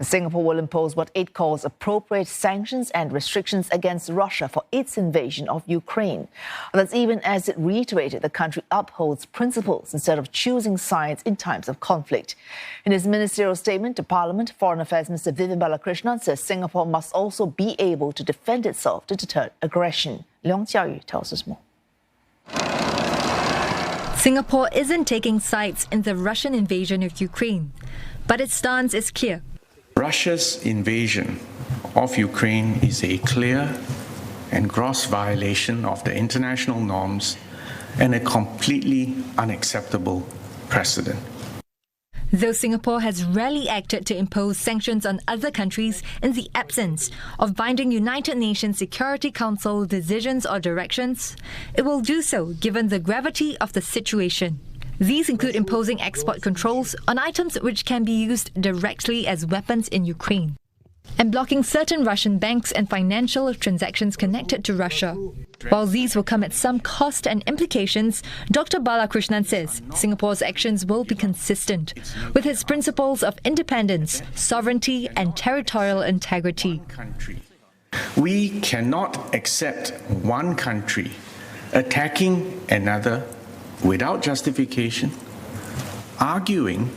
Singapore will impose what it calls appropriate sanctions and restrictions against Russia for its invasion of Ukraine. That's even as it reiterated the country upholds principles instead of choosing sides in times of conflict. In his ministerial statement to Parliament, Foreign Affairs Minister Vivian Balakrishnan says Singapore must also be able to defend itself to deter aggression. Leong Jiayu tells us more. Singapore isn't taking sides in the Russian invasion of Ukraine, but its stance is clear. Russia's invasion of Ukraine is a clear and gross violation of the international norms and a completely unacceptable precedent. Though Singapore has rarely acted to impose sanctions on other countries in the absence of binding United Nations Security Council decisions or directions, it will do so given the gravity of the situation. These include imposing export controls on items which can be used directly as weapons in Ukraine, and blocking certain Russian banks and financial transactions connected to Russia. While these will come at some cost and implications, Dr. Balakrishnan says Singapore's actions will be consistent with its principles of independence, sovereignty and territorial integrity. We cannot accept one country attacking another without justification, arguing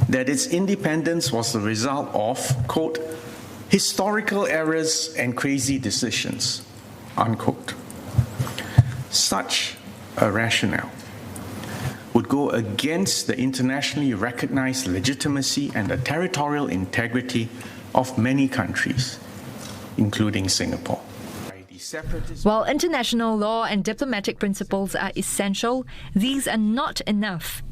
that its independence was the result of, quote, historical errors and crazy decisions, unquote. Such a rationale would go against the internationally recognized legitimacy and the territorial integrity of many countries, including Singapore. While international law and diplomatic principles are essential, these are not enough.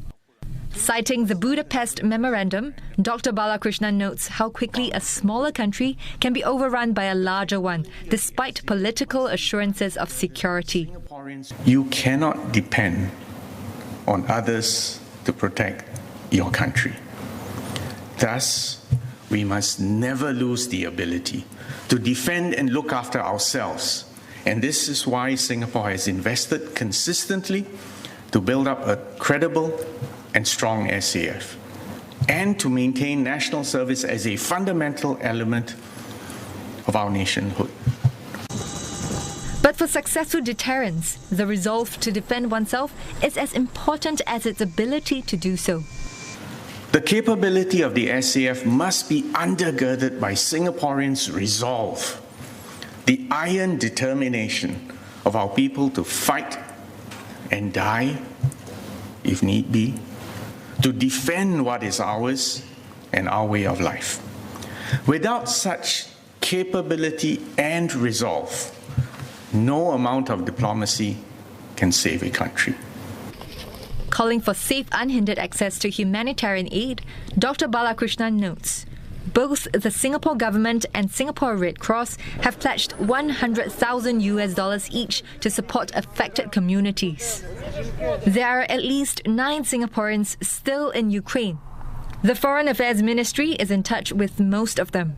Citing the Budapest Memorandum, Dr. Balakrishnan notes how quickly a smaller country can be overrun by a larger one, despite political assurances of security. You cannot depend on others to protect your country. Thus, we must never lose the ability to defend and look after ourselves. And this is why Singapore has invested consistently to build up a credible and strong SAF, and to maintain national service as a fundamental element of our nationhood. But for successful deterrence, the resolve to defend oneself is as important as its ability to do so. The capability of the SAF must be undergirded by Singaporeans' resolve, the iron determination of our people to fight and die, if need be, to defend what is ours and our way of life. Without such capability and resolve, no amount of diplomacy can save a country. Calling for safe, unhindered access to humanitarian aid, Dr. Balakrishnan notes, both the Singapore government and Singapore Red Cross have pledged $100,000 each to support affected communities. There are at least 9 Singaporeans still in Ukraine. The Foreign Affairs Ministry is in touch with most of them.